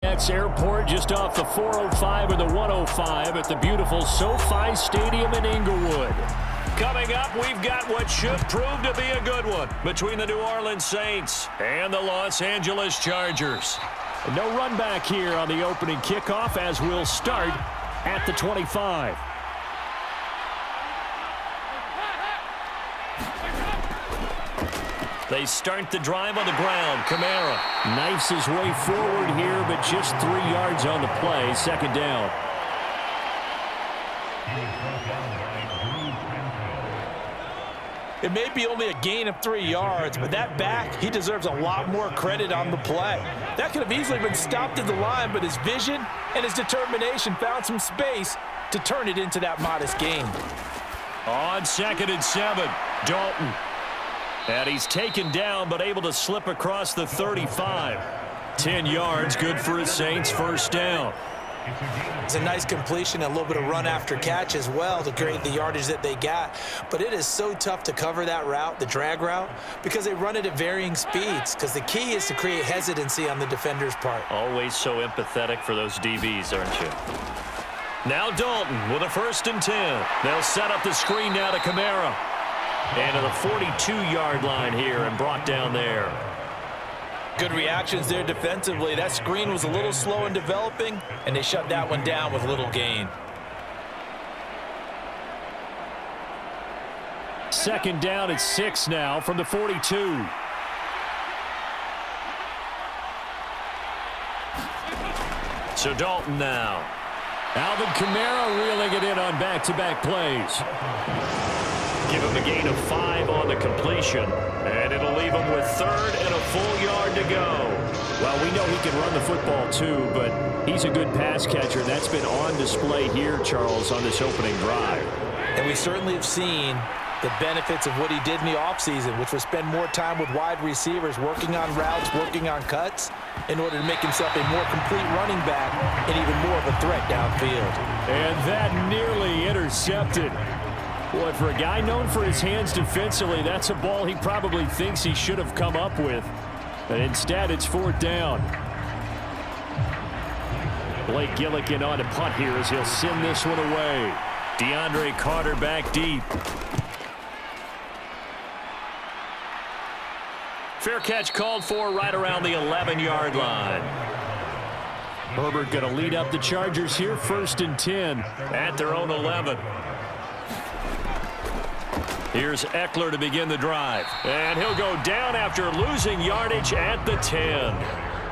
Airport just off the 405 and the 105 at the beautiful SoFi Stadium in Inglewood. Coming up, we've got what should prove to be a good one between the New Orleans Saints and the Los Angeles Chargers. No run back here on the opening kickoff as we'll start at the 25. They start the drive on the ground. Kamara knifes his way forward here, but just 3 yards on the play. Second down. It may be only a gain of 3 yards, but that back, he deserves a lot more credit on the play. That could have easily been stopped at the line, but his vision and his determination found some space to turn it into that modest gain. On 2nd and 7, Dalton. And he's taken down, but able to slip across the 35. 10 yards, good for his Saints, first down. It's a nice completion, a little bit of run after catch as well to create the yardage that they got. But it is so tough to cover that route, the drag route, because they run it at varying speeds. Because the key is to create hesitancy on the defender's part. Always so empathetic for those DBs, aren't you? Now Dalton with a 1st and 10. They'll set up the screen now to Kamara. And to the 42-yard line here and brought down there. Good reactions there defensively. That screen was a little slow in developing, and they shut that one down with little gain. 2nd down at 6 now from the 42. So Dalton now. Alvin Kamara reeling it in on back-to-back plays. Give him a gain of 5 on the completion. And it'll leave him with 3rd and a full yard to go. Well, we know he can run the football too, but he's a good pass catcher. That's been on display here, Charles, on this opening drive. And we certainly have seen the benefits of what he did in the offseason, which was spend more time with wide receivers, working on routes, working on cuts, in order to make himself a more complete running back and even more of a threat downfield. And that nearly intercepted. Boy, for a guy known for his hands defensively, that's a ball he probably thinks he should have come up with. But instead, it's 4th down. Blake Gillikin on a punt here as he'll send this one away. DeAndre Carter back deep. Fair catch called for right around the 11-yard line. Herbert going to lead up the Chargers here, 1st and 10 at their own 11. Here's Eckler to begin the drive. And he'll go down after losing yardage at the 10.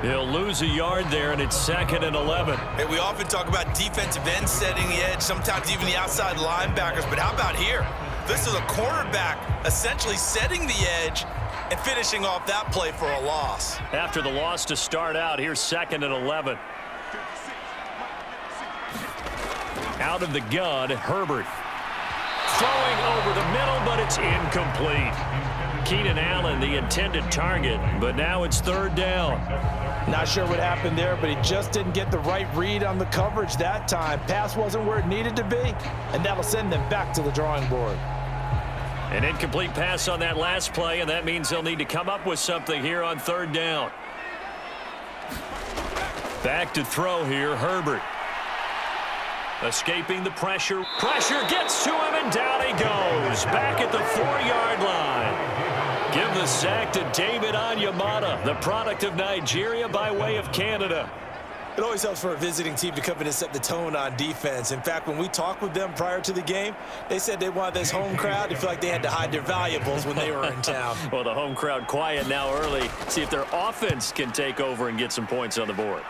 He'll lose a yard there, and it's 2nd and 11. Hey, we often talk about defensive ends setting the edge, sometimes even the outside linebackers. But how about here? This is a cornerback essentially setting the edge and finishing off that play for a loss. After the loss to start out, here's 2nd and 11. Out of the gun, Herbert. Throwing over the middle, but it's incomplete. Keenan Allen, the intended target, but now it's 3rd down. Not sure what happened there, but he just didn't get the right read on the coverage that time. Pass wasn't where it needed to be, and that'll send them back to the drawing board. An incomplete pass on that last play, and that means they'll need to come up with something here on 3rd down. Back to throw here, Herbert. Escaping the pressure. Pressure gets to him, and down he goes. Back at the 4-yard line. Give the sack to David Onyemata, the product of Nigeria by way of Canada. It always helps for a visiting team to come in and set the tone on defense. In fact, when we talked with them prior to the game, they said they wanted this home crowd to feel like they had to hide their valuables when they were in town. Well, the home crowd quiet now early. See if their offense can take over and get some points on the board.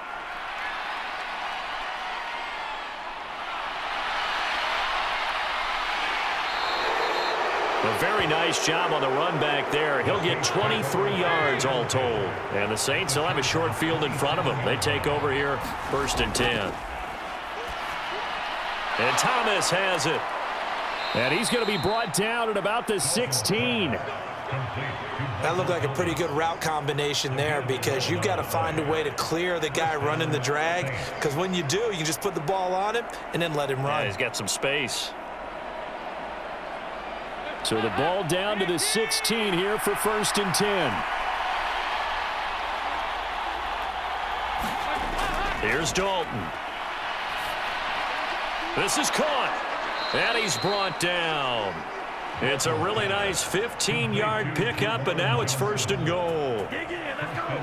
A very nice job on the run back there. He'll get 23 yards all told. And the Saints will have a short field in front of them. They take over here, 1st and 10. And Thomas has it. And he's going to be brought down at about the 16. That looked like a pretty good route combination there, because you've got to find a way to clear the guy running the drag. Because when you do, you can just put the ball on him and then let him run. Yeah, he's got some space. So the ball down to the 16 here for 1st and 10. Here's Dalton. This is caught. And he's brought down. It's a really nice 15-yard pickup, and now it's 1st and goal. Let's go.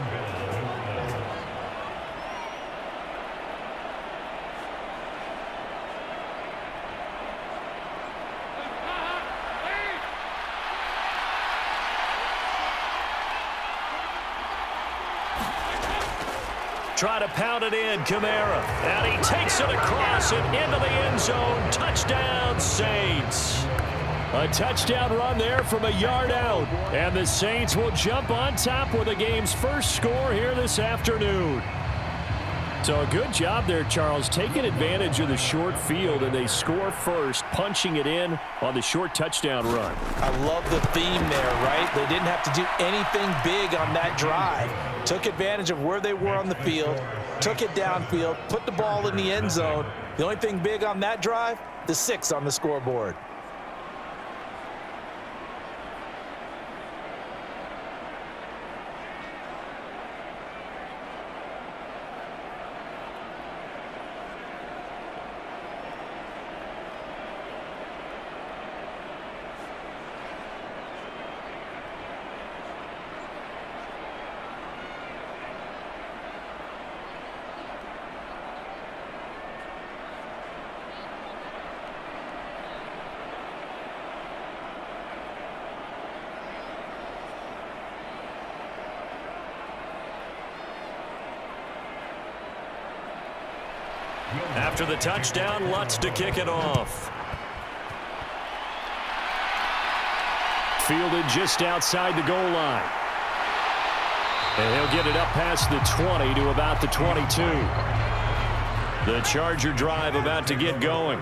Try to pound it in, Kamara. And he takes it across and into the end zone. Touchdown, Saints. A touchdown run there from a yard out. And the Saints will jump on top with the game's first score here this afternoon. So a good job there, Charles, taking advantage of the short field, and they score first, punching it in on the short touchdown run. I love the theme there, right? They didn't have to do anything big on that drive. Took advantage of where they were on the field, took it downfield, put the ball in the end zone. The only thing big on that drive, the 6 on the scoreboard. After the touchdown, Lutz to kick it off. Fielded just outside the goal line. And he'll get it up past the 20 to about the 22. The Charger drive about to get going.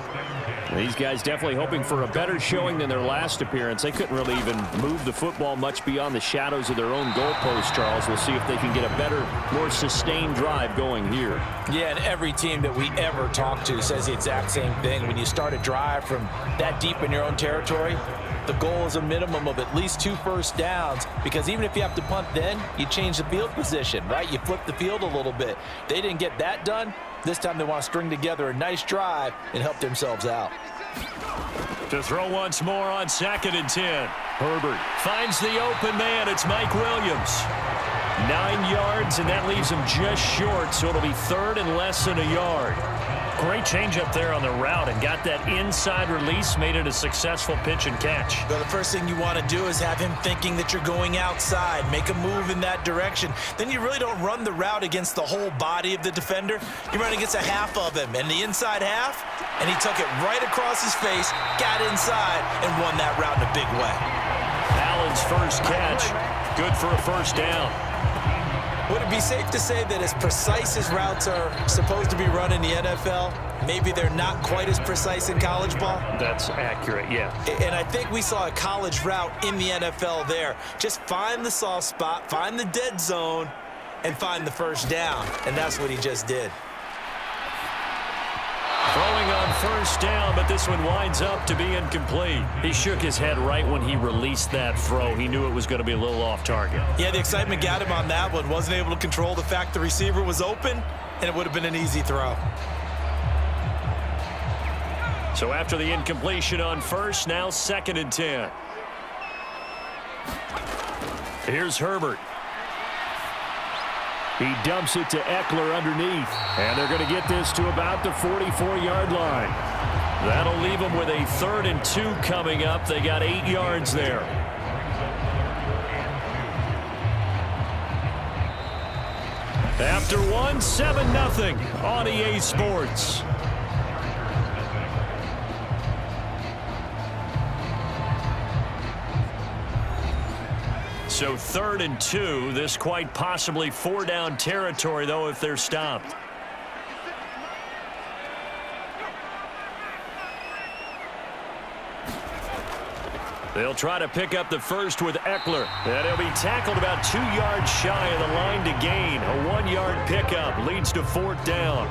These guys definitely hoping for a better showing than their last appearance. They couldn't really even move the football much beyond the shadows of their own goalpost, Charles. We'll see if they can get a better, more sustained drive going here. Yeah, and every team that we ever talk to says the exact same thing. When you start a drive from that deep in your own territory, the goal is a minimum of at least 2 first downs, because even if you have to punt then, you change the field position, right? You flip the field a little bit. They didn't get that done. This time they want to string together a nice drive and help themselves out. To throw once more on 2nd and 10. Herbert finds the open man. It's Mike Williams. 9 yards, and that leaves him just short, so it'll be 3rd and less than a yard. Great change up there on the route and got that inside release, made it a successful pitch and catch. Well, the first thing you want to do is have him thinking that you're going outside, make a move in that direction. Then you really don't run the route against the whole body of the defender. You run against a half of him, and the inside half, and he took it right across his face, got inside, and won that route in a big way. Allen's first catch, good for a 1st down. Would it be safe to say that as precise as routes are supposed to be run in the NFL, maybe they're not quite as precise in college ball? That's accurate, yeah. And I think we saw a college route in the NFL there. Just find the soft spot, find the dead zone, and find the 1st down. And that's what he just did. Throwing on 1st down, but this one winds up to be incomplete. He shook his head right when he released that throw. He knew it was going to be a little off target. Yeah, the excitement got him on that one. Wasn't able to control the fact the receiver was open, and it would have been an easy throw. So after the incompletion on 1st, now 2nd and 10. Here's Herbert. He dumps it to Eckler underneath, and they're going to get this to about the 44-yard line. That'll leave them with a 3rd and 2 coming up. They got 8 yards there. After one, 7-0 on EA Sports. So 3rd and 2, this quite possibly 4-down territory, though, if they're stopped. They'll try to pick up the first with Eckler. And he'll be tackled about 2 yards shy of the line to gain. A 1-yard pickup leads to 4th down.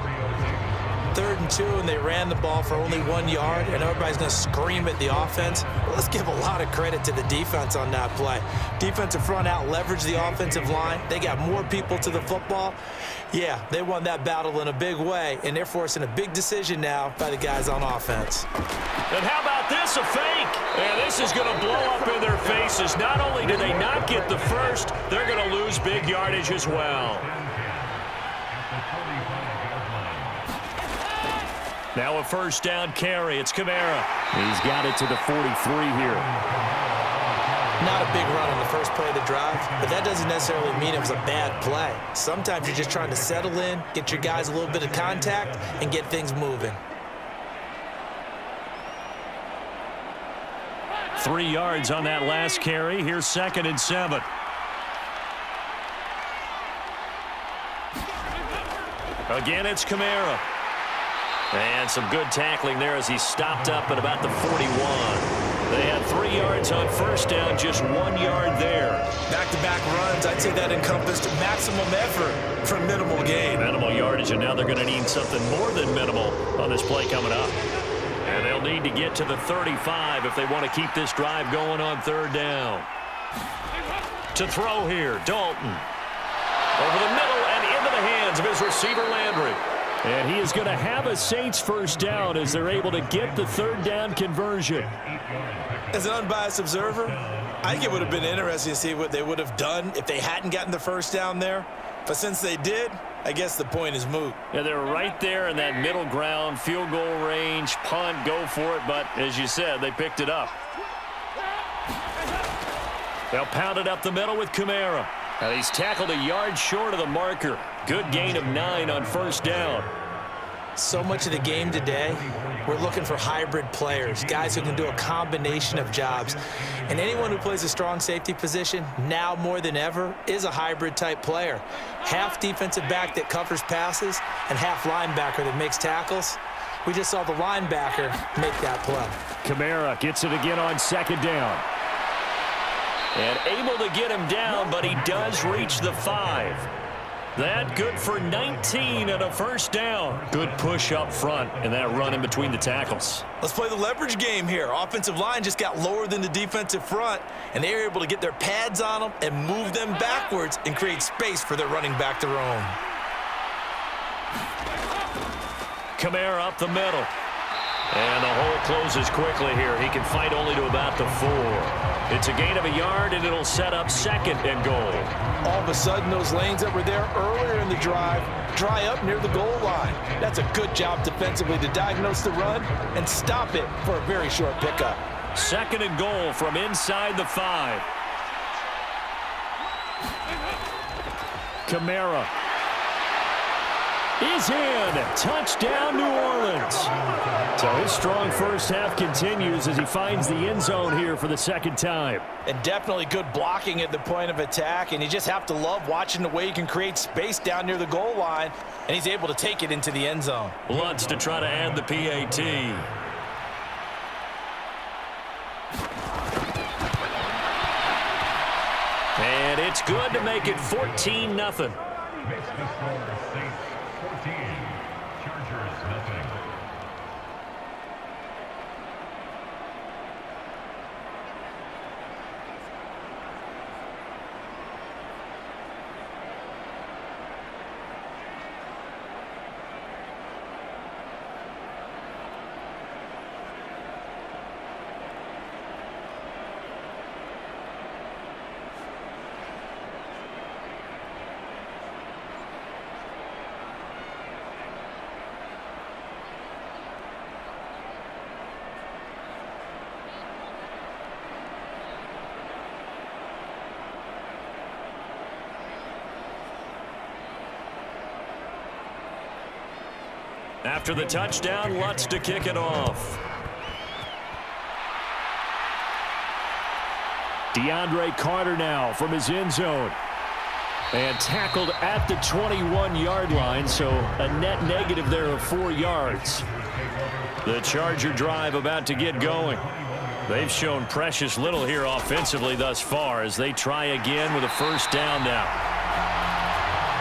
3rd and 2 and they ran the ball for only 1 yard and everybody's going to scream at the offense. Well, let's give a lot of credit to the defense on that play. Defensive front out leveraged the offensive line. They got more people to the football. Yeah, they won that battle in a big way, and they're forcing a big decision now by the guys on offense. And how about this, a fake? And this is going to blow up in their faces. Not only do they not get the first, they're going to lose big yardage as well. Now a first down carry. It's Kamara. He's got it to the 43 here. Not a big run on the first play of the drive, but that doesn't necessarily mean it was a bad play. Sometimes you're just trying to settle in, get your guys a little bit of contact, and get things moving. 3 yards on that last carry. Here's 2nd and 7. Again, it's Kamara. And some good tackling there as he stopped up at about the 41. They had 3 yards on first down, just 1 yard there. Back-to-back runs, I'd say that encompassed maximum effort for minimal gain. Minimal yardage, and now they're going to need something more than minimal on this play coming up. And they'll need to get to the 35 if they want to keep this drive going on 3rd down. To throw here, Dalton. Over the middle and into the hands of his receiver, Landry. And he is going to have a Saints first down as they're able to get the 3rd down conversion. As an unbiased observer, I think it would have been interesting to see what they would have done if they hadn't gotten the first down there. But since they did, I guess the point is moot. Yeah, they're right there in that middle ground, field goal range, punt, go for it. But as you said, they picked it up. They'll pound it up the middle with Kamara. And he's tackled a yard short of the marker. Good gain of 9 on first down. So much of the game today, we're looking for hybrid players, guys who can do a combination of jobs. And anyone who plays a strong safety position, now more than ever, is a hybrid type player. Half defensive back that covers passes and half linebacker that makes tackles. We just saw the linebacker make that play. Kamara gets it again on 2nd down. And able to get him down, but he does reach the 5. That good for 19 and a first down. Good push up front and that run in between the tackles. Let's play the leverage game here. Offensive line just got lower than the defensive front, and they were able to get their pads on them and move them backwards and create space for their running back to roam. Kamara up the middle. And the hole closes quickly here. He can fight only to about the 4. It's a gain of a yard, and it'll set up 2nd and goal. All of a sudden, those lanes that were there earlier in the drive dry up near the goal line. That's a good job defensively to diagnose the run and stop it for a very short pickup. 2nd and goal from inside the 5. Kamara is in. Touchdown, New Orleans. So his strong first half continues as he finds the end zone here for the 2nd time. And definitely good blocking at the point of attack, and you just have to love watching the way he can create space down near the goal line, and he's able to take it into the end zone. Lutz to try to add the PAT. And it's good to make it 14-0. After the touchdown, Lutz to kick it off. DeAndre Carter now from his end zone. And tackled at the 21-yard line, so a net negative there of 4 yards. The Charger drive about to get going. They've shown precious little here offensively thus far as they try again with a first down now.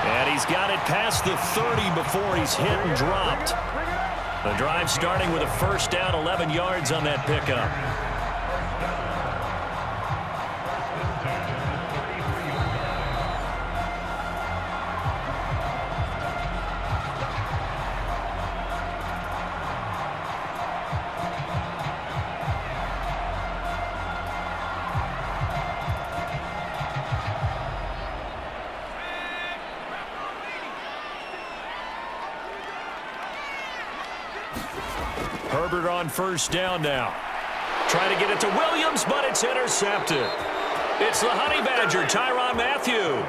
And he's got it past the 30 before he's hit and dropped. The drive starting with a first down, 11 yards on that pickup. Herbert on first down now. Trying to get it to Williams, but it's intercepted. It's the Honey Badger, Tyrann Mathieu.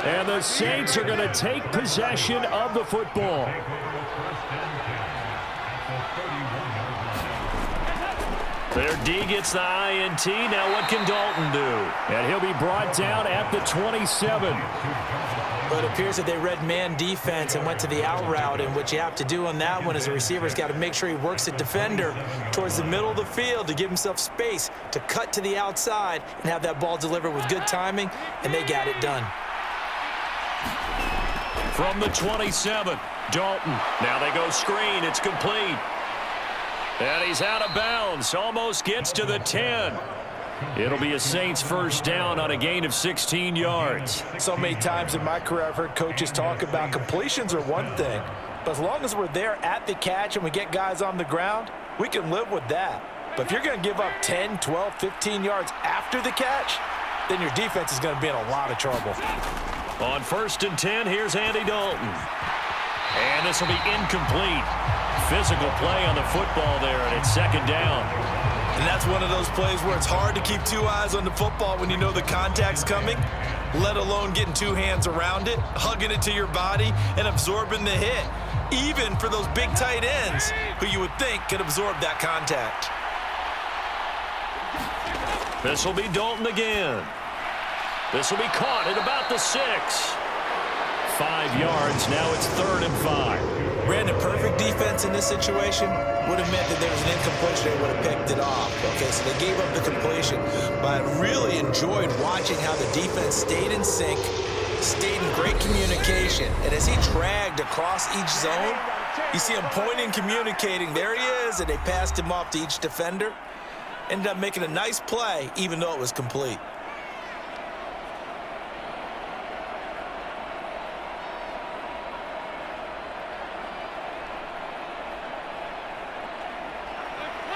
And the Saints are going to take possession of the football. Their D gets the INT. Now what can Dalton do? And he'll be brought down at the 27. But it appears that they read man defense and went to the out route, and what you have to do on that one as a receiver's got to make sure he works the defender towards the middle of the field to give himself space to cut to the outside and have that ball delivered with good timing, and they got it done. From the 27, Dalton. Now they go screen. It's complete. And he's out of bounds. Almost gets to the 10. It'll be a Saints first down on a gain of 16 yards. So many times in my career I've heard coaches talk about completions are one thing, but as long as we're there at the catch and we get guys on the ground, we can live with that. But if you're going to give up 10, 12, 15 yards after the catch, then your defense is going to be in a lot of trouble. On first and 10, here's Andy Dalton. And this will be incomplete. Physical play on the football there, and it's second down. And that's one of those plays where it's hard to keep two eyes on the football when you know the contact's coming, let alone getting two hands around it, hugging it to your body, and absorbing the hit, even for those big tight ends who you would think could absorb that contact. This will be Dalton again. This will be caught at about the 6. 5 yards. Now it's 3rd and 5. Brandon, perfect defense in this situation would have meant that there was an incompletion. They would have picked it off. Okay, so they gave up the completion. But I really enjoyed watching how the defense stayed in sync, stayed in great communication. And as he dragged across each zone, you see him pointing, communicating. There he is, and they passed him off to each defender. Ended up making a nice play, even though it was complete.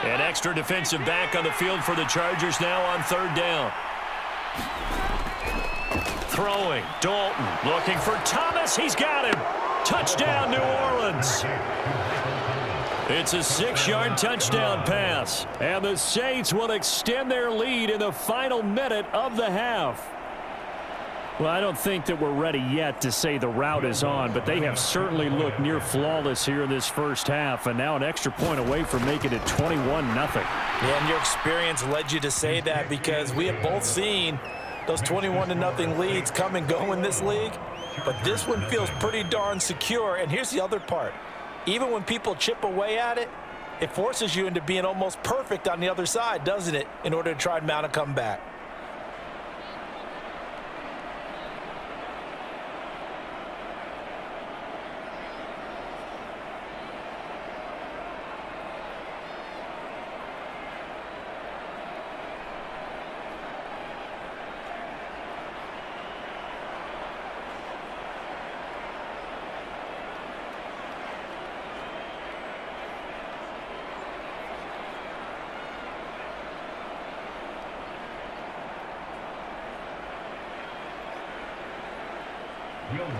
An extra defensive back on the field for the Chargers now on 3rd down. Throwing, Dalton looking for Thomas. He's got him. Touchdown, New Orleans. It's a 6-yard touchdown pass. And the Saints will extend their lead in the final minute of the half. Well, I don't think that we're ready yet to say the route is on, but they have certainly looked near flawless here in this first half, and now an extra point away from making it 21-0. Yeah, and your experience led you to say that, because we have both seen those 21-0 leads come and go in this league, but this one feels pretty darn secure. And here's the other part. Even when people chip away at it, it forces you into being almost perfect on the other side, doesn't it, in order to try and mount a comeback.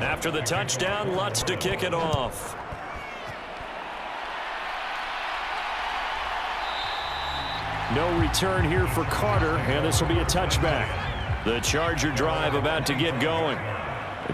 After the touchdown, Lutz to kick it off. No return here for Carter, and this will be a touchback. The Charger drive about to get going.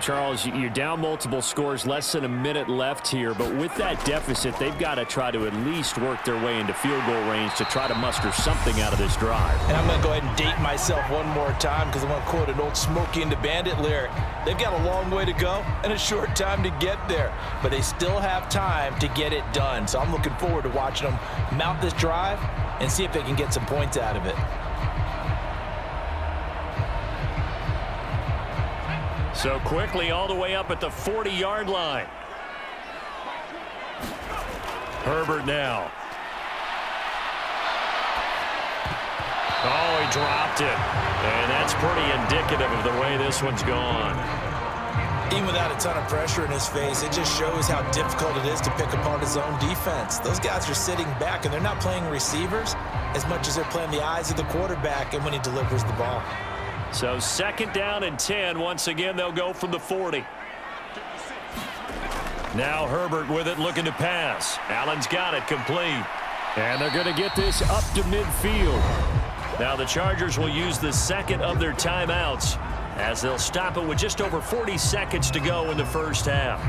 Charles, you're down multiple scores, less than a minute left here, but with that deficit, they've got to try to at least work their way into field goal range to try to muster something out of this drive. And I'm going to go ahead and date myself one more time, because I'm going to quote an old Smokey and the Bandit lyric. They've got a long way to go and a short time to get there, but they still have time to get it done. So I'm looking forward to watching them mount this drive and see if they can get some points out of it. So quickly all the way up at the 40-yard line. Herbert now. Oh, he dropped it. And that's pretty indicative of the way this one's gone. Even without a ton of pressure in his face, it just shows how difficult it is to pick apart his own defense. Those guys are sitting back, and they're not playing receivers as much as they're playing the eyes of the quarterback and when he delivers the ball. So 2nd down and 10. Once again, they'll go from the 40. Now Herbert with it, looking to pass. Allen's got it, complete. And they're going to get this up to midfield. Now the Chargers will use the 2nd of their timeouts as they'll stop it with just over 40 seconds to go in the first half.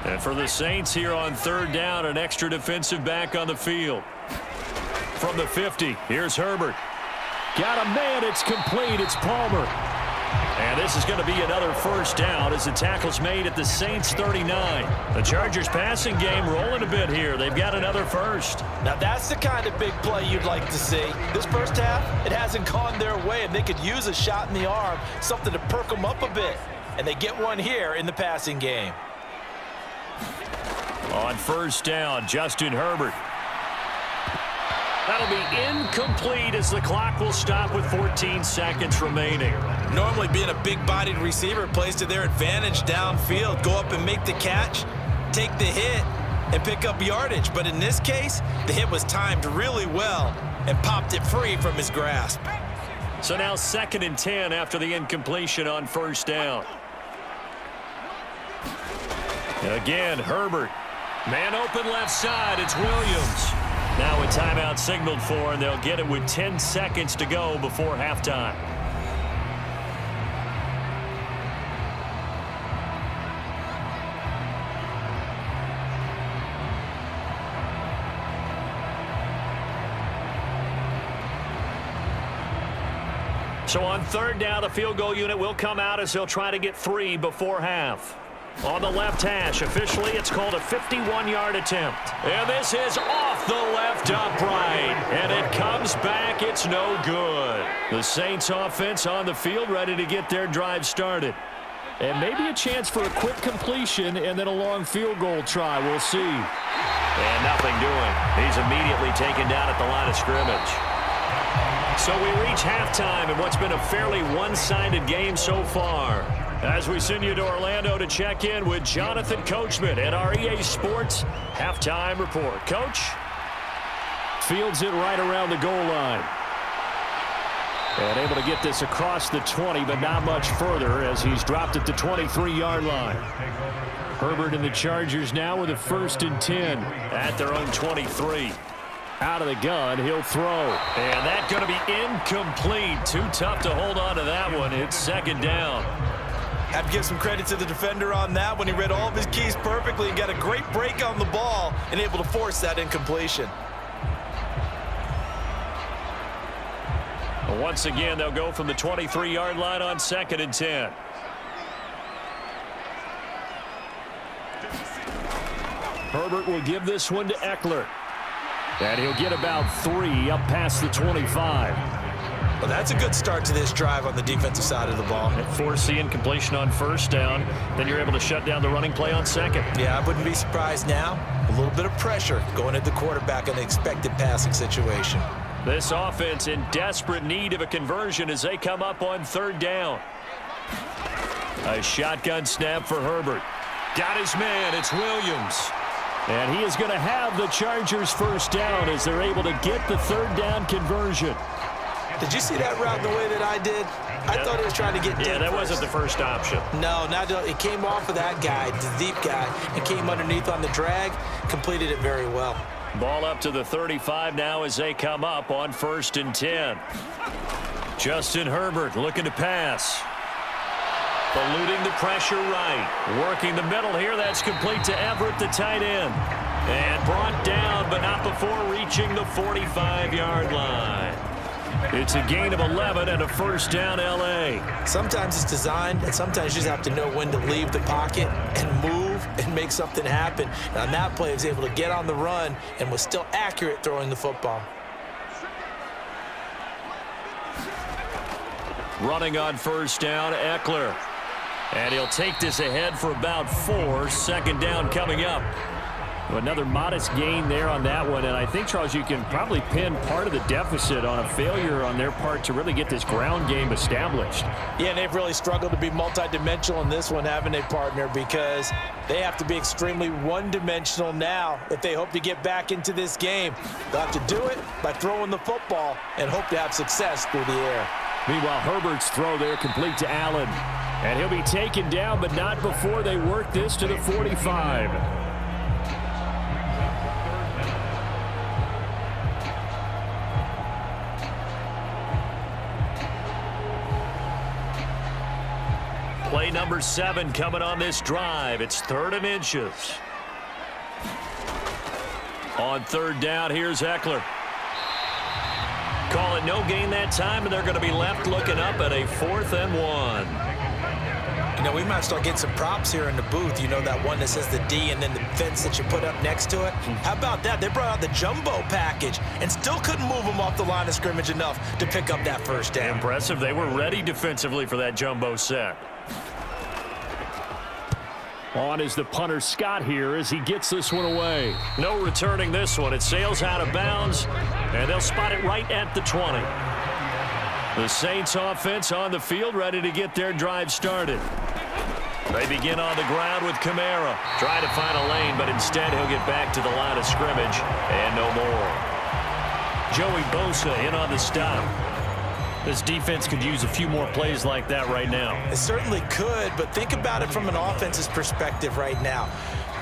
And for the Saints here on 3rd down, an extra defensive back on the field. From the 50, here's Herbert. Got a man, it's complete, it's Palmer. And this is going to be another first down as the tackle's made at the Saints 39. The Chargers passing game rolling a bit here. They've got another first. Now that's the kind of big play you'd like to see. This first half, it hasn't gone their way, and they could use a shot in the arm, something to perk them up a bit. And they get one here in the passing game. On first down, Justin Herbert. That'll be incomplete as the clock will stop with 14 seconds remaining. Normally being a big-bodied receiver plays to their advantage downfield. Go up and make the catch, take the hit, and pick up yardage. But in this case, the hit was timed really well and popped it free from his grasp. So now 2nd and 10 after the incompletion on first down. Again, Herbert. Man open left side, it's Williams. Now a timeout signaled for, and they'll get it with 10 seconds to go before halftime. So on 3rd down, the field goal unit will come out as they'll try to get 3 before half. On the left hash, officially, it's called a 51-yard attempt. And this is off the left upright. And it comes back. It's no good. The Saints offense on the field ready to get their drive started. And maybe a chance for a quick completion and then a long field goal try. We'll see. And nothing doing. He's immediately taken down at the line of scrimmage. So we reach halftime in what's been a fairly one-sided game so far. As we send you to Orlando to check in with Jonathan Coachman at our EA Sports Halftime Report. Coach? Fields it right around the goal line. And able to get this across the 20, but not much further as he's dropped at the 23-yard line. Herbert and the Chargers now with a 1st and 10 at their own 23. Out of the gun, he'll throw. And that's going to be incomplete. Too tough to hold on to that one. It's 2nd down. Have to give some credit to the defender on that when he read all of his keys perfectly and got a great break on the ball and able to force that incompletion. Once again, they'll go from the 23-yard line on 2nd and 10. Herbert will give this one to Eckler. And he'll get about 3 up past the 25. Well, that's a good start to this drive on the defensive side of the ball. Force the incompletion on 1st down. Then you're able to shut down the running play on 2nd. Yeah, I wouldn't be surprised now. A little bit of pressure going at the quarterback in the expected passing situation. This offense in desperate need of a conversion as they come up on 3rd down. A shotgun snap for Herbert. Got his man. It's Williams. And he is going to have the Chargers 1st down as they're able to get the 3rd down conversion. Did you see that route the way that I did? I thought he was trying to get deep. Yeah, that wasn't the first option. No, it came off of that guy, the deep guy, and came underneath on the drag, completed it very well. Ball up to the 35 now as they come up on 1st and 10. Justin Herbert looking to pass. Eluding the pressure right. Working the middle here. That's complete to Everett, the tight end. And brought down, but not before reaching the 45-yard line. It's a gain of 11 and a 1st down, L.A. Sometimes it's designed, and sometimes you just have to know when to leave the pocket and move and make something happen. And on that play, he was able to get on the run and was still accurate throwing the football. Running on first down, Eckler. And he'll take this ahead for about 4. Second down coming up. Another modest gain there on that one, and I think, Charles, you can probably pin part of the deficit on a failure on their part to really get this ground game established. Yeah, and they've really struggled to be multidimensional in this one, haven't they, partner, because they have to be extremely one-dimensional now if they hope to get back into this game. They'll have to do it by throwing the football and hope to have success through the air. Meanwhile, Herbert's throw there complete to Allen. And he'll be taken down, but not before they work this to the 45. Play number 7 coming on this drive. It's 3rd and inches. On 3rd down, here's Eckler. Call it no gain that time, and they're going to be left looking up at a 4th and 1. You know, we might start getting some props here in the booth. You know, that one that says the D and then the fence that you put up next to it? How about that? They brought out the jumbo package and still couldn't move them off the line of scrimmage enough to pick up that first down. Impressive. They were ready defensively for that jumbo set. On is the punter Scott here as he gets this one away. No returning this one. It sails out of bounds, and they'll spot it right at the 20. The Saints offense on the field, ready to get their drive started. They begin on the ground with Kamara. Trying to find a lane, but instead he'll get back to the line of scrimmage, and no more. Joey Bosa in on the stop. This defense could use a few more plays like that right now. It certainly could, but think about it from an offense's perspective right now.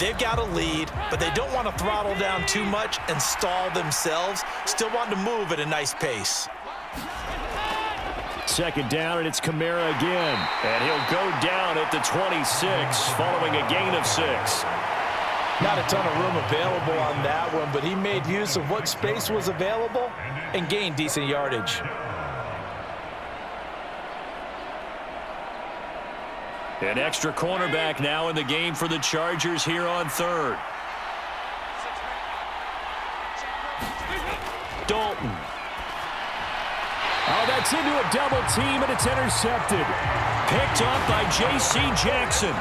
They've got a lead, but they don't want to throttle down too much and stall themselves. Still want to move at a nice pace. 2nd down, and it's Kamara again. And he'll go down at the 26, following a gain of 6. Not a ton of room available on that one, but he made use of what space was available and gained decent yardage. An extra cornerback now in the game for the Chargers here on 3rd. Dalton. Oh, that's into a double team, and it's intercepted. Picked up by J.C. Jackson.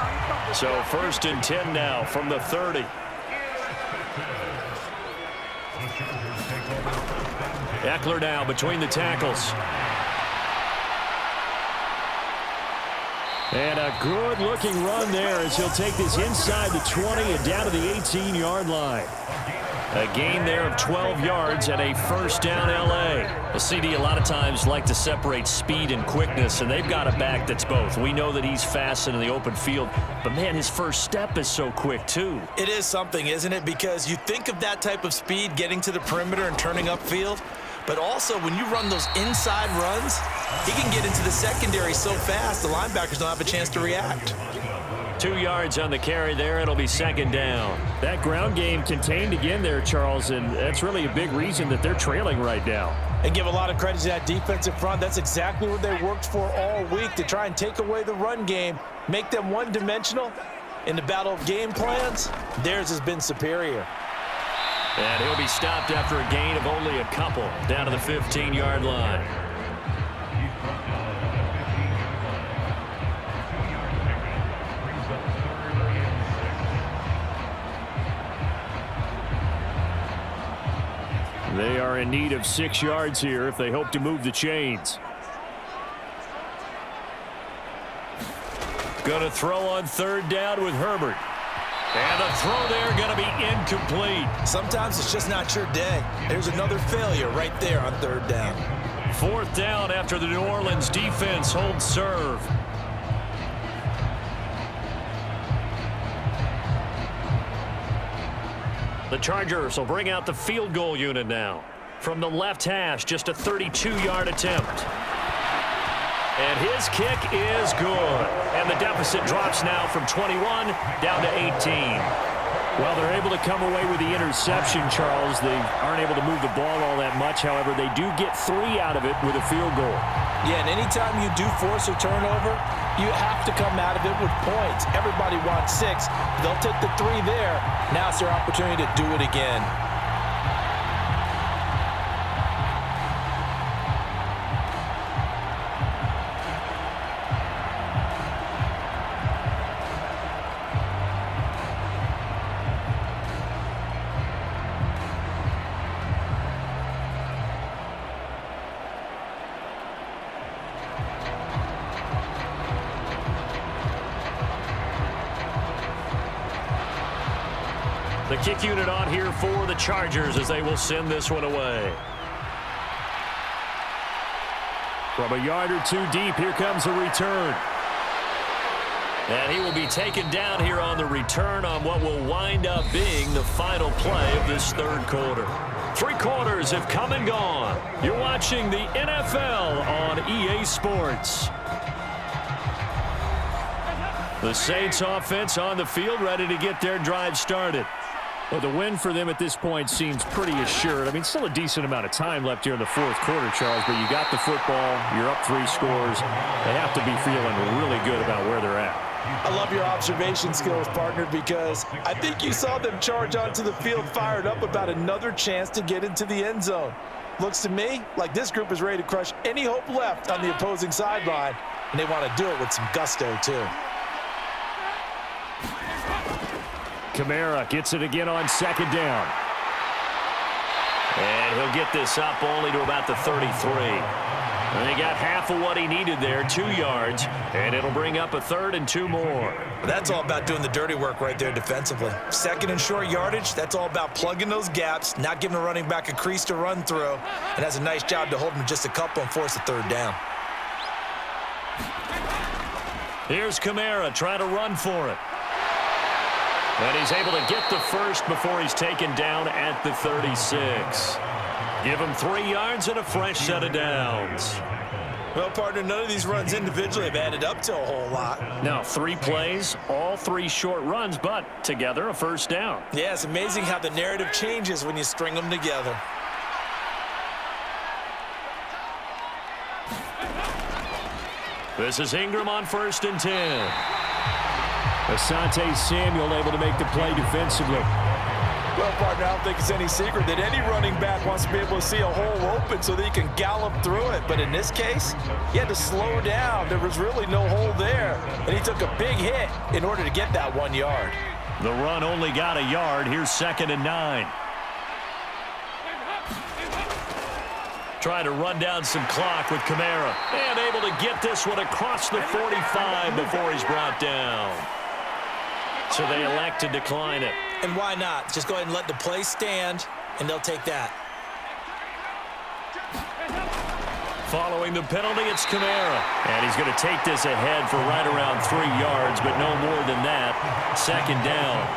So 1st and 10 now from the 30. Eckler now between the tackles. And a good-looking run there as he'll take this inside the 20 and down to the 18-yard line. A gain there of 12 yards and a 1st down L.A. Well, CD a lot of times like to separate speed and quickness, and they've got a back that's both. We know that he's fast in the open field, but, man, his first step is so quick, too. It is something, isn't it? Because you think of that type of speed getting to the perimeter and turning upfield, but also when you run those inside runs, he can get into the secondary so fast the linebackers don't have a chance to react. 2 yards on the carry there. It'll be 2nd down. That ground game contained again there, Charles, and that's really a big reason that they're trailing right now. And give a lot of credit to that defensive front. That's exactly what they worked for all week, to try and take away the run game, make them one-dimensional. In the battle of game plans, theirs has been superior. And he'll be stopped after a gain of only a couple down to the 15-yard line. They are in need of 6 yards here if they hope to move the chains. Going to throw on 3rd down with Herbert. And the throw there going to be incomplete. Sometimes it's just not your day. There's another failure right there on 3rd down. 4th down after the New Orleans defense holds serve. The Chargers will bring out the field goal unit now. From the left hash, just a 32-yard attempt. And his kick is good. And the deficit drops now from 21 down to 18. Well, they're able to come away with the interception, Charles. They aren't able to move the ball all that much. However, they do get 3 out of it with a field goal. Yeah, and anytime you do force a turnover, you have to come out of it with points. Everybody wants 6. They'll take the 3 there. Now it's their opportunity to do it again. The kick unit on here for the Chargers as they will send this one away. From a yard or two deep, here comes a return. And he will be taken down here on the return on what will wind up being the final play of this third quarter. 3 quarters have come and gone. You're watching the NFL on EA Sports. The Saints offense on the field ready to get their drive started. Well, the win for them at this point seems pretty assured. I mean, still a decent amount of time left here in the fourth quarter, Charles, but you got the football, you're up 3 scores. They have to be feeling really good about where they're at. I love your observation skills, partner, because I think you saw them charge onto the field fired up about another chance to get into the end zone. Looks to me like this group is ready to crush any hope left on the opposing sideline, and they want to do it with some gusto, too. Kamara gets it again on second down. And he'll get this up only to about the 33. And he got half of what he needed there, 2 yards, and it'll bring up a 3rd and 2 more. That's all about doing the dirty work right there defensively. 2nd and short yardage, that's all about plugging those gaps, not giving a running back a crease to run through, and has a nice job to hold him just a couple and force a 3rd down. Here's Kamara trying to run for it. And he's able to get the first before he's taken down at the 36. Give him 3 yards and a fresh set of downs. Well, partner, none of these runs individually have added up to a whole lot. Now, 3 plays, all 3 short runs, but together a first down. Yeah, it's amazing how the narrative changes when you string them together. This is Ingram on 1st and 10. Asante Samuel able to make the play defensively. Well, partner, I don't think it's any secret that any running back wants to be able to see a hole open so that he can gallop through it. But in this case, he had to slow down. There was really no hole there. And he took a big hit in order to get that 1 yard. The run only got a yard. Here's 2nd and 9. Trying to run down some clock with Kamara. And able to get this one across the 45 before he's brought down. So they elect to decline it. And why not? Just go ahead and let the play stand, and they'll take that. Following the penalty, it's Kamara. And he's going to take this ahead for right around 3 yards, but no more than that. 2nd down.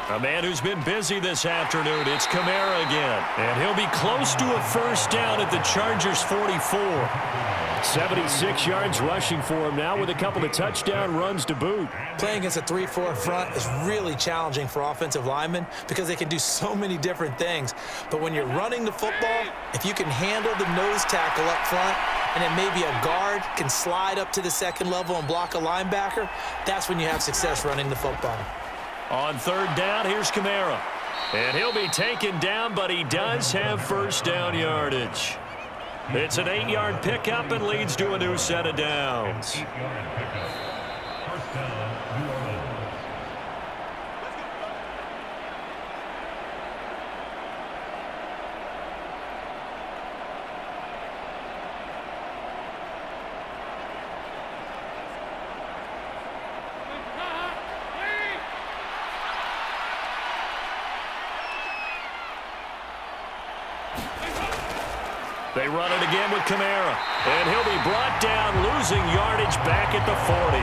A man who's been busy this afternoon, it's Kamara again. And he'll be close to a first down at the Chargers' 44. 76 yards rushing for him now with a couple of touchdown runs to boot. Playing against a 3-4 front is really challenging for offensive linemen because they can do so many different things. But when you're running the football, if you can handle the nose tackle up front, and then maybe a guard can slide up to the 2nd level and block a linebacker, that's when you have success running the football. On 3rd down, here's Kamara. And he'll be taken down, but he does have first down yardage. It's an 8-yard pickup and leads to a new set of downs. They run it again with Kamara. And he'll be brought down, losing yardage back at the 40.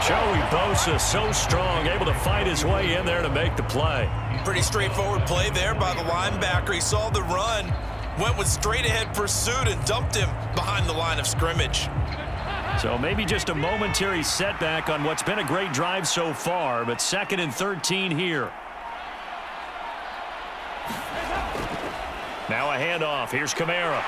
Joey Bosa, so strong, able to fight his way in there to make the play. Pretty straightforward play there by the linebacker. He saw the run, went with straight-ahead pursuit, and dumped him behind the line of scrimmage. So maybe just a momentary setback on what's been a great drive so far, but 2nd and 13 here. Now a handoff. Here's Kamara.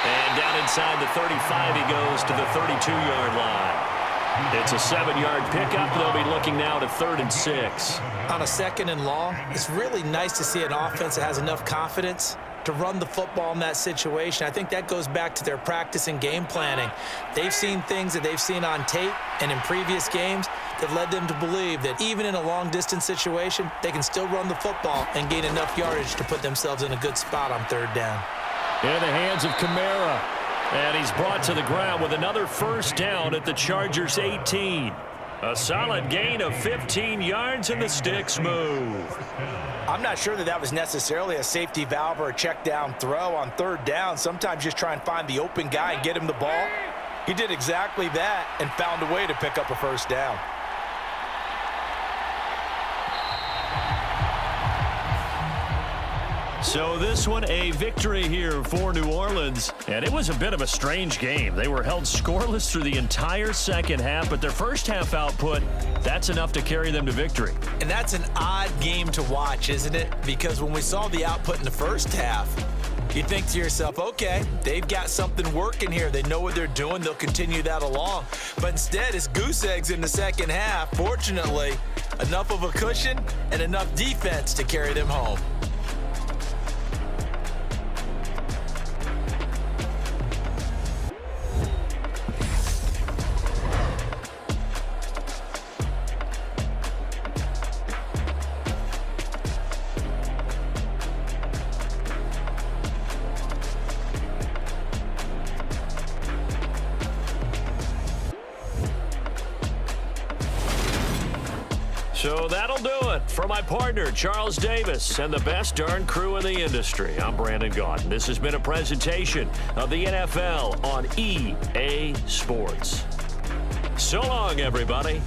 And down inside the 35 he goes to the 32-yard line. It's a 7-yard pickup. They'll be looking now to 3rd and 6. On a 2nd and long, it's really nice to see an offense that has enough confidence to run the football in that situation. I think that goes back to their practice and game planning. They've seen things that they've seen on tape and in previous games that led them to believe that even in a long-distance situation, they can still run the football and gain enough yardage to put themselves in a good spot on third down. In the hands of Kamara. And he's brought to the ground with another first down at the Chargers' 18. A solid gain of 15 yards, and the sticks move. I'm not sure that was necessarily a safety valve or a check down throw on third down. Sometimes just try and find the open guy and get him the ball. He did exactly that and found a way to pick up a first down. So this one, a victory here for New Orleans. And it was a bit of a strange game. They were held scoreless through the entire second half, but their first half output, that's enough to carry them to victory. And that's an odd game to watch, isn't it? Because when we saw the output in the first half, you think to yourself, okay, they've got something working here. They know what they're doing. They'll continue that along. But instead, it's goose eggs in the second half. Fortunately, enough of a cushion and enough defense to carry them home. So that'll do it for my partner, Charles Davis, and the best darn crew in the industry. I'm Brandon Gaudin. This has been a presentation of the NFL on EA Sports. So long, everybody.